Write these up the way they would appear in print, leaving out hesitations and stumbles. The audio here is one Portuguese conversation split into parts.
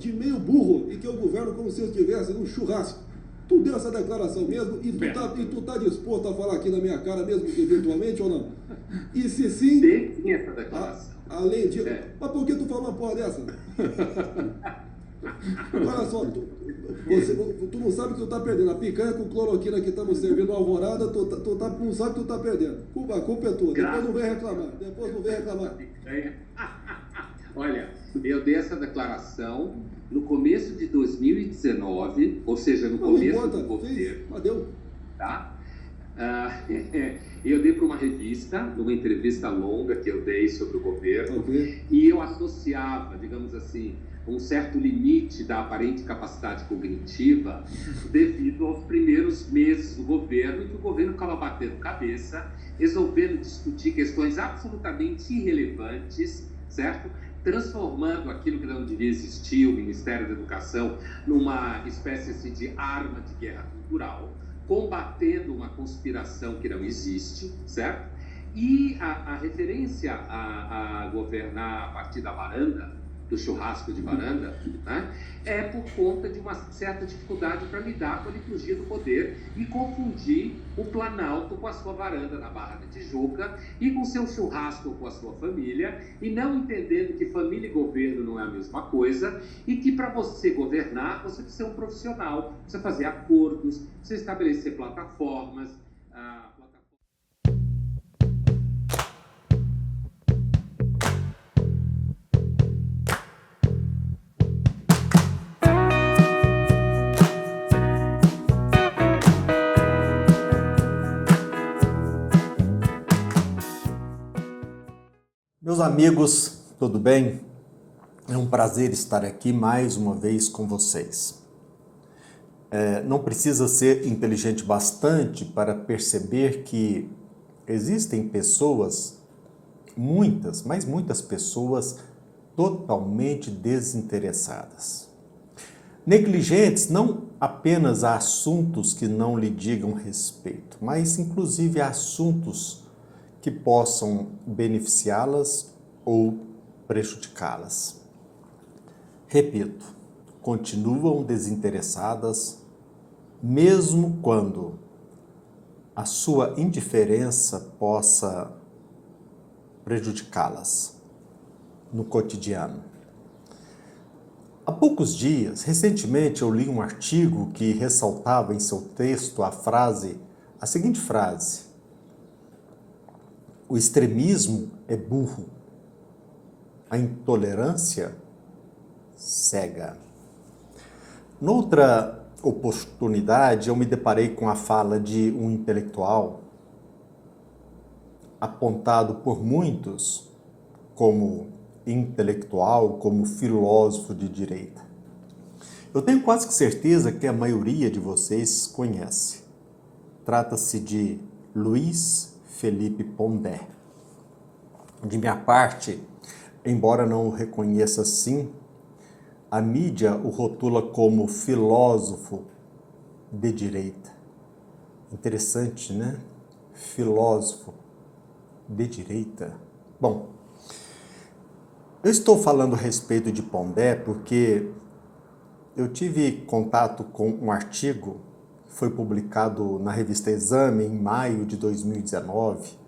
de meio burro e que eu governo como se eu estivesse num churrasco. Tu deu essa declaração mesmo e tu tá disposto a falar aqui na minha cara mesmo que eventualmente ou não? E se sim... Tem essa declaração. Além disso... Mas por que tu falou uma porra dessa? Olha só, tu não sabe que tu tá perdendo. A picanha com cloroquina que estamos servindo no Alvorada, tu não sabe que tu tá perdendo. A culpa é tua. Depois não vem reclamar. Olha, eu dei essa declaração no começo de 2019, ou seja, no começo do governo. Mas deu. Tá? Eu dei para uma revista, numa entrevista longa que eu dei sobre o governo, e eu associava, digamos assim, um certo limite da aparente capacidade cognitiva devido aos primeiros meses do governo, em que o governo ficava batendo cabeça, resolvendo discutir questões absolutamente irrelevantes, certo? Transformando aquilo que não devia existir, o Ministério da Educação, numa espécie assim, de arma de guerra cultural, combatendo uma conspiração que não existe, certo? E a referência a governar a partir da varanda, do churrasco de varanda, né, é por conta de uma certa dificuldade para lidar com a liturgia do poder e confundir o Planalto com a sua varanda na Barra da Tijuca e com seu churrasco com a sua família, e não entendendo que família e governo não é a mesma coisa e que para você governar você precisa ser um profissional, precisa fazer acordos, precisa estabelecer plataformas. Meus amigos, tudo bem? É um prazer estar aqui mais uma vez com vocês. Não precisa ser inteligente bastante para perceber que existem pessoas, muitas, mas muitas pessoas totalmente desinteressadas. Negligentes não apenas a assuntos que não lhe digam respeito, mas inclusive a assuntos que possam beneficiá-las ou prejudicá-las. Repito, continuam desinteressadas, mesmo quando a sua indiferença possa prejudicá-las no cotidiano. Há poucos dias, recentemente, eu li um artigo que ressaltava em seu texto a seguinte frase: o extremismo é burro, a intolerância cega. Noutra oportunidade, eu me deparei com a fala de um intelectual apontado por muitos como intelectual, como filósofo de direita. Eu tenho quase que certeza que a maioria de vocês conhece. Trata-se de Luiz Felipe Pondé. De minha parte, embora não o reconheça assim, a mídia o rotula como filósofo de direita. Interessante, né? Filósofo de direita. Bom, eu estou falando a respeito de Pondé porque eu tive contato com um artigo que foi publicado na revista Exame em maio de 2019,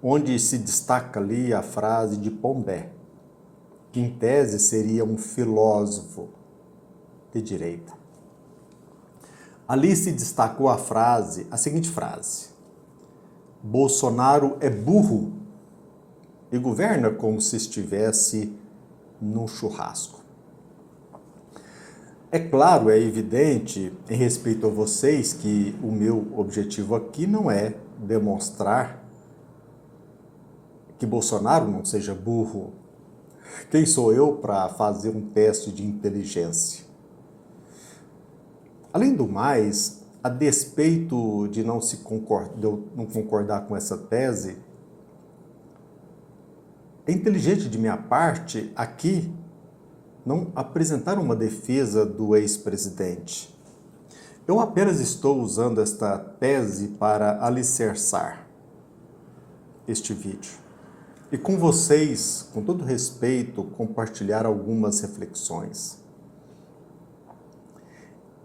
onde se destaca ali a frase de Pondé, que em tese seria um filósofo de direita. Ali se destacou a seguinte frase: Bolsonaro é burro e governa como se estivesse num churrasco. É claro, é evidente, em respeito a vocês, que o meu objetivo aqui não é demonstrar que Bolsonaro não seja burro. Quem sou eu para fazer um teste de inteligência? Além do mais, a despeito de eu não concordar com essa tese, é inteligente de minha parte aqui não apresentar uma defesa do ex-presidente. Eu apenas estou usando esta tese para alicerçar este vídeo. E com vocês, com todo respeito, compartilhar algumas reflexões.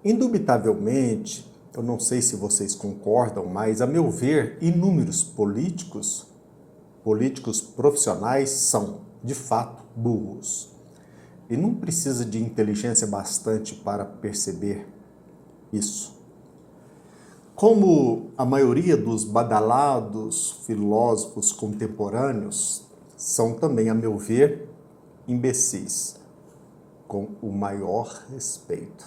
Indubitavelmente, eu não sei se vocês concordam, mas, a meu ver, inúmeros políticos profissionais são, de fato, burros. E não precisa de inteligência bastante para perceber isso. Como a maioria dos badalados filósofos contemporâneos são também, a meu ver, imbecis, com o maior respeito,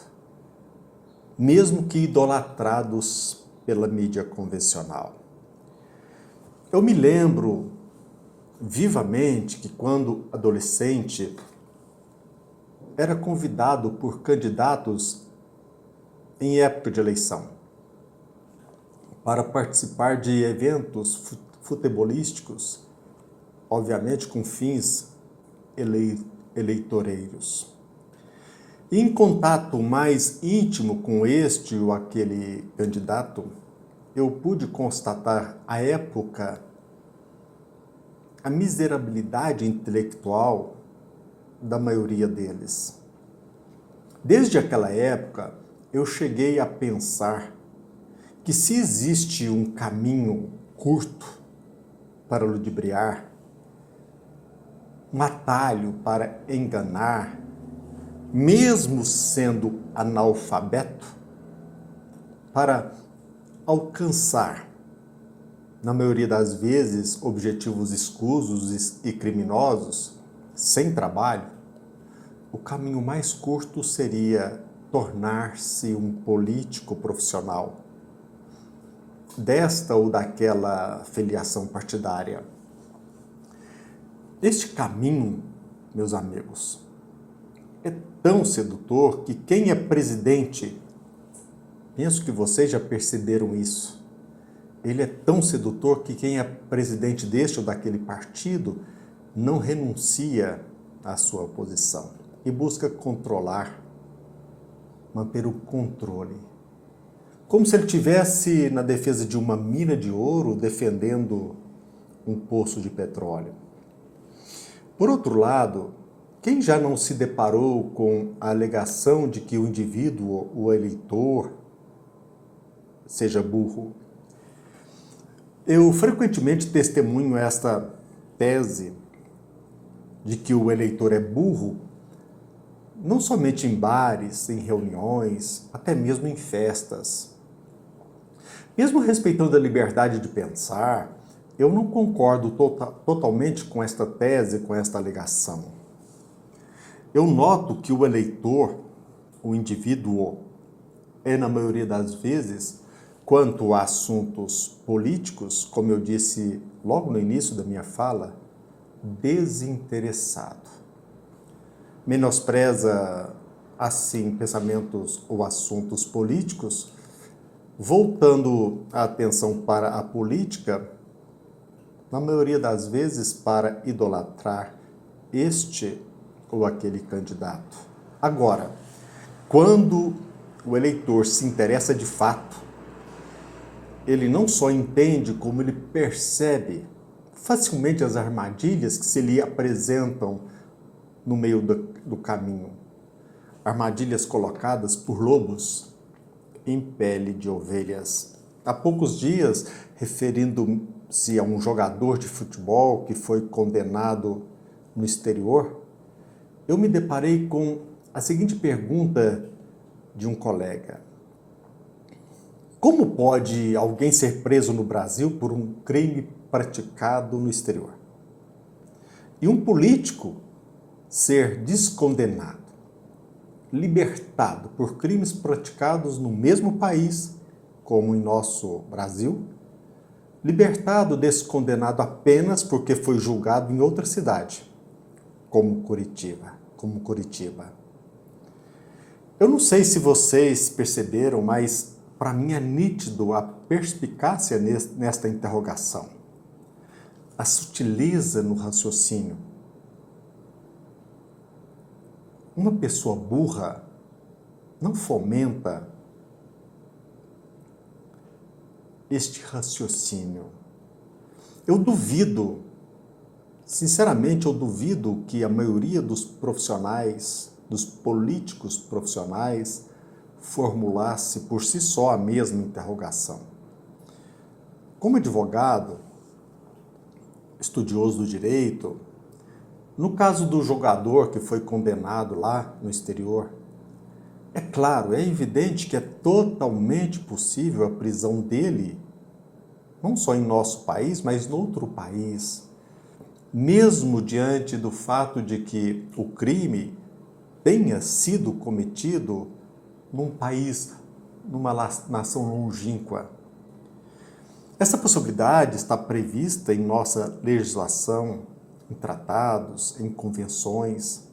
mesmo que idolatrados pela mídia convencional. Eu me lembro vivamente que, quando adolescente, era convidado por candidatos em época de eleição para participar de eventos futebolísticos, obviamente com fins eleitoreiros. E, em contato mais íntimo com este ou aquele candidato, eu pude constatar, à época, a miserabilidade intelectual da maioria deles. Desde aquela época, eu cheguei a pensar que, se existe um caminho curto para ludibriar, um atalho para enganar, mesmo sendo analfabeto, para alcançar, na maioria das vezes, objetivos escusos e criminosos, sem trabalho, o caminho mais curto seria tornar-se um político profissional, desta ou daquela filiação partidária. Este caminho, meus amigos, é tão sedutor que quem é presidente, penso que vocês já perceberam isso, ele é tão sedutor que quem é presidente deste ou daquele partido não renuncia à sua posição e busca controlar, manter o controle. Como se ele estivesse na defesa de uma mina de ouro, defendendo um poço de petróleo. Por outro lado, quem já não se deparou com a alegação de que o indivíduo, o eleitor, seja burro? Eu frequentemente testemunho esta tese de que o eleitor é burro, não somente em bares, em reuniões, até mesmo em festas. Mesmo respeitando a liberdade de pensar, eu não concordo totalmente com esta tese, com esta alegação. Eu noto que o eleitor, o indivíduo, é, na maioria das vezes, quanto a assuntos políticos, como eu disse logo no início da minha fala, desinteressado. Menospreza, assim, pensamentos ou assuntos políticos, voltando a atenção para a política, na maioria das vezes para idolatrar este ou aquele candidato. Agora, quando o eleitor se interessa de fato, ele não só entende, como ele percebe facilmente as armadilhas que se lhe apresentam no meio do caminho. Armadilhas colocadas por lobos em pele de ovelhas. Há poucos dias, referindo-se a um jogador de futebol que foi condenado no exterior, eu me deparei com a seguinte pergunta de um colega: como pode alguém ser preso no Brasil por um crime praticado no exterior? E um político ser descondenado, libertado por crimes praticados no mesmo país, como em nosso Brasil, libertado, descondenado apenas porque foi julgado em outra cidade, como Curitiba. Eu não sei se vocês perceberam, mas para mim é nítido a perspicácia nesta interrogação, a sutileza no raciocínio. Uma pessoa burra não fomenta este raciocínio. Eu duvido, sinceramente, eu duvido que a maioria dos profissionais, dos políticos profissionais, formulasse por si só a mesma interrogação. Como advogado, estudioso do direito, no caso do jogador que foi condenado lá no exterior, é claro, é evidente que é totalmente possível a prisão dele, não só em nosso país, mas em outro país, mesmo diante do fato de que o crime tenha sido cometido num país, numa nação longínqua. Essa possibilidade está prevista em nossa legislação, em tratados, em convenções,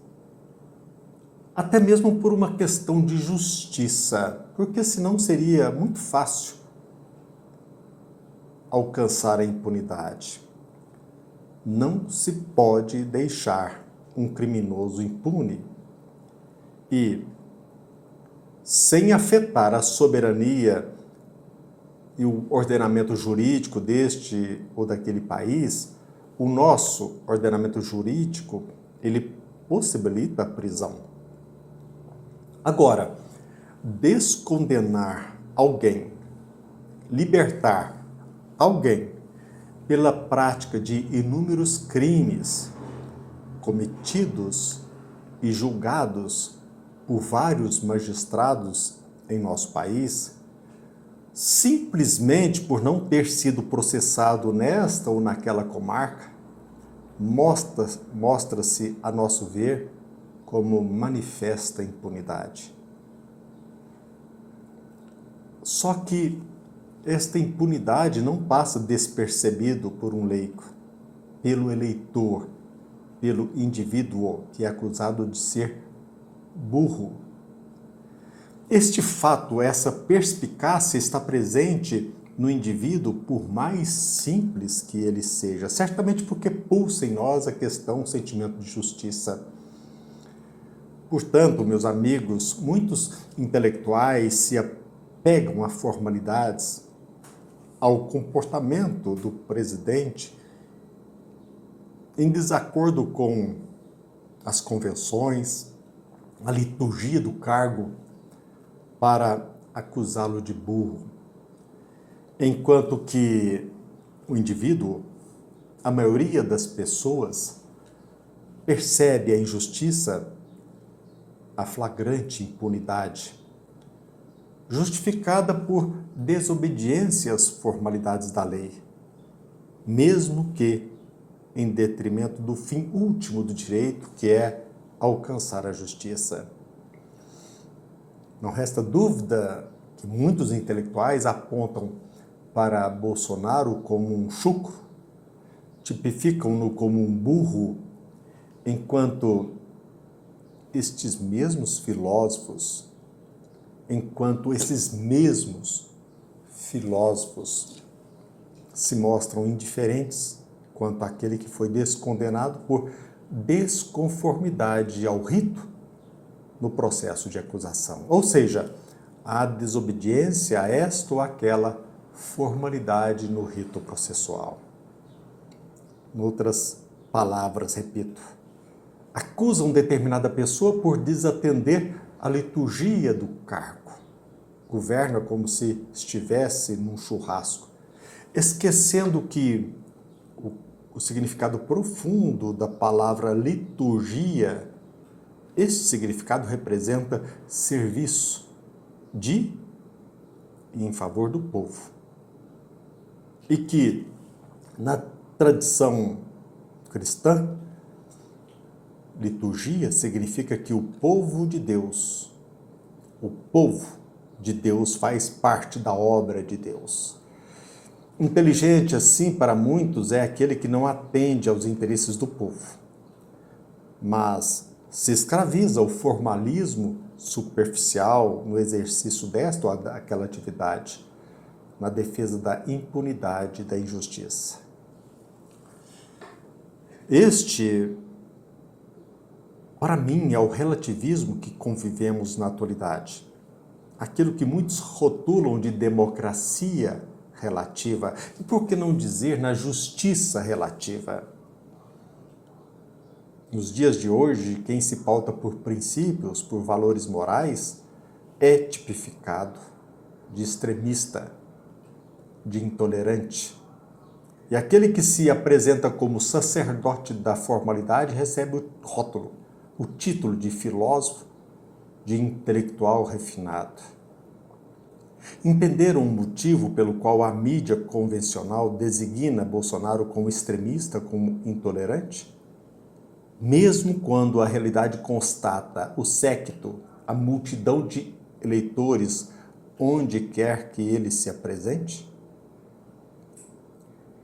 até mesmo por uma questão de justiça, porque senão seria muito fácil alcançar a impunidade. Não se pode deixar um criminoso impune e, sem afetar a soberania e o ordenamento jurídico deste ou daquele país, o nosso ordenamento jurídico, ele possibilita a prisão. Agora, descondenar alguém, libertar alguém pela prática de inúmeros crimes cometidos e julgados por vários magistrados em nosso país, simplesmente por não ter sido processado nesta ou naquela comarca, mostra-se, a nosso ver, como manifesta impunidade. Só que esta impunidade não passa despercebido por um leigo, pelo eleitor, pelo indivíduo que é acusado de ser burro. Este fato, essa perspicácia está presente no indivíduo, por mais simples que ele seja, certamente porque pulsa em nós a questão, o sentimento de justiça. Portanto, meus amigos, muitos intelectuais se apegam a formalidades, ao comportamento do presidente, em desacordo com as convenções, a liturgia do cargo, para acusá-lo de burro. Enquanto que o indivíduo, a maioria das pessoas, percebe a injustiça, a flagrante impunidade, justificada por desobediência às formalidades da lei, mesmo que em detrimento do fim último do direito, que é alcançar a justiça. Não resta dúvida que muitos intelectuais apontam para Bolsonaro como um chucro, tipificam-no como um burro, enquanto esses mesmos filósofos se mostram indiferentes quanto àquele que foi descondenado por desconformidade ao rito no processo de acusação. Ou seja, a desobediência a esta ou aquela formalidade no rito processual. Em outras palavras, repito, acusam determinada pessoa por desatender a liturgia do cargo. Governa como se estivesse num churrasco, esquecendo que o significado profundo da palavra liturgia, esse significado representa serviço de e em favor do povo. E que, na tradição cristã, liturgia significa que o povo de Deus faz parte da obra de Deus. Inteligente, assim, para muitos, é aquele que não atende aos interesses do povo, mas se escraviza ao formalismo superficial no exercício desta ou daquela atividade, na defesa da impunidade e da injustiça. Este, para mim, é o relativismo que convivemos na atualidade. Aquilo que muitos rotulam de democracia relativa, e por que não dizer na justiça relativa? Nos dias de hoje, quem se pauta por princípios, por valores morais, é tipificado de extremista, de intolerante. E aquele que se apresenta como sacerdote da formalidade recebe o rótulo, o título de filósofo, de intelectual refinado. Entenderam o motivo pelo qual a mídia convencional designa Bolsonaro como extremista, como intolerante? Mesmo quando a realidade constata o séquito, a multidão de eleitores, onde quer que ele se apresente?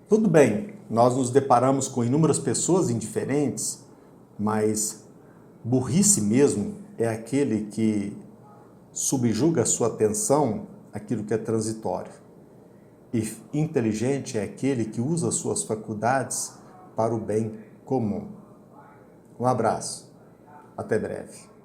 Tudo bem, nós nos deparamos com inúmeras pessoas indiferentes, mas burrice mesmo é aquele que subjuga a sua atenção aquilo que é transitório. E inteligente é aquele que usa suas faculdades para o bem comum. Um abraço. Até breve.